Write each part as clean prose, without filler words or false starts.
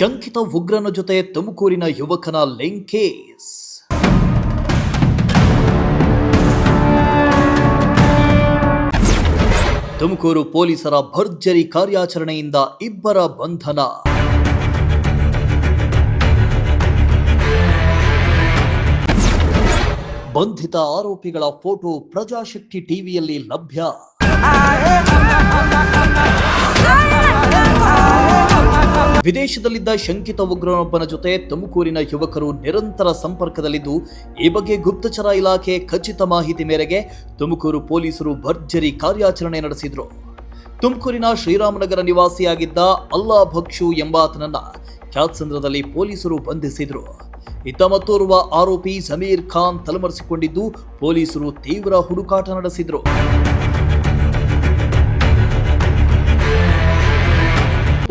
ಶಂಕಿತ ಉಗ್ರನ ಜೊತೆ ತುಮಕೂರಿನ ಯುವಕನ ಲಿಂಕ್ ಕೇಸ್. ತುಮಕೂರು ಪೊಲೀಸರ ಭರ್ಜರಿ ಕಾರ್ಯಾಚರಣೆಯಿಂದ ಇಬ್ಬರ ಬಂಧನ. ಬಂಧಿತ ಆರೋಪಿಗಳ ಫೋಟೋ ಪ್ರಜಾಶಕ್ತಿ ಟಿವಿಯಲ್ಲಿ ಲಭ್ಯ. ವಿದೇಶದಲ್ಲಿದ್ದ ಶಂಕಿತ ಉಗ್ರನೊಬ್ಬನ ಜೊತೆ ತುಮಕೂರಿನ ಯುವಕರು ನಿರಂತರ ಸಂಪರ್ಕದಲ್ಲಿದ್ದು, ಈ ಬಗ್ಗೆ ಗುಪ್ತಚರ ಇಲಾಖೆ ಖಚಿತ ಮಾಹಿತಿ ಮೇರೆಗೆ ತುಮಕೂರು ಪೊಲೀಸರು ಭರ್ಜರಿ ಕಾರ್ಯಾಚರಣೆ ನಡೆಸಿದ್ರು. ತುಮಕೂರಿನ ಶ್ರೀರಾಮನಗರ ನಿವಾಸಿಯಾಗಿದ್ದ ಅಲ್ಲಾ ಭಕ್ಷು ಎಂಬಾತನನ್ನ ಕ್ಯಾತ್ಸಂದ್ರದಲ್ಲಿ ಪೊಲೀಸರು ಬಂಧಿಸಿದ್ರು. ಇತ್ತ ಮತ್ತೋರ್ವ ಆರೋಪಿ ಜಮೀರ್ ಖಾನ್ ತಲೆಮರೆಸಿಕೊಂಡಿದ್ದು, ಪೊಲೀಸರು ತೀವ್ರ ಹುಡುಕಾಟ ನಡೆಸಿದ್ರು.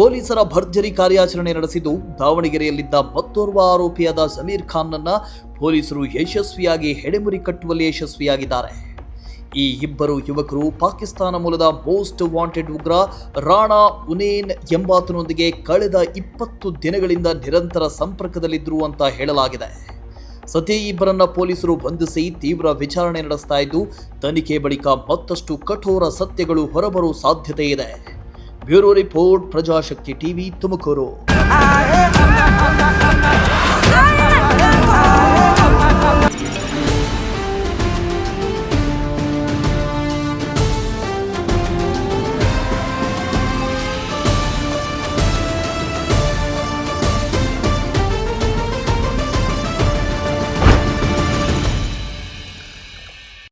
ಪೊಲೀಸರ ಭರ್ಜರಿ ಕಾರ್ಯಾಚರಣೆ ನಡೆಸಿದ್ದು, ದಾವಣಗೆರೆಯಲ್ಲಿದ್ದ ಮತ್ತೋರ್ವ ಆರೋಪಿಯಾದ ಜಮೀರ್ ಖಾನ್ನನ್ನ ಪೊಲೀಸರು ಯಶಸ್ವಿಯಾಗಿ ಹೆಡೆಮುರಿ ಕಟ್ಟುವಲ್ಲಿ ಯಶಸ್ವಿಯಾಗಿದ್ದಾರೆ. ಈ ಇಬ್ಬರು ಯುವಕರು ಪಾಕಿಸ್ತಾನ ಮೂಲದ ಮೋಸ್ಟ್ ವಾಂಟೆಡ್ ಉಗ್ರ ರಾಣಾ ಉನೇನ್ ಎಂಬಾತನೊಂದಿಗೆ ಕಳೆದ 20 ದಿನಗಳಿಂದ ನಿರಂತರ ಸಂಪರ್ಕದಲ್ಲಿದ್ದರು ಅಂತ ಹೇಳಲಾಗಿದೆ. ಸದ್ಯ ಈ ಇಬ್ಬರನ್ನ ಪೊಲೀಸರು ಬಂಧಿಸಿ ತೀವ್ರ ವಿಚಾರಣೆ ನಡೆಸ್ತಾ ಇದ್ದು, ತನಿಖೆ ಬಳಿಕ ಮತ್ತಷ್ಟು ಕಠೋರ ಸತ್ಯಗಳು ಹೊರಬರುವ ಸಾಧ್ಯತೆ ಇದೆ. Bureau report, Prajashakti TV, Tumakuru.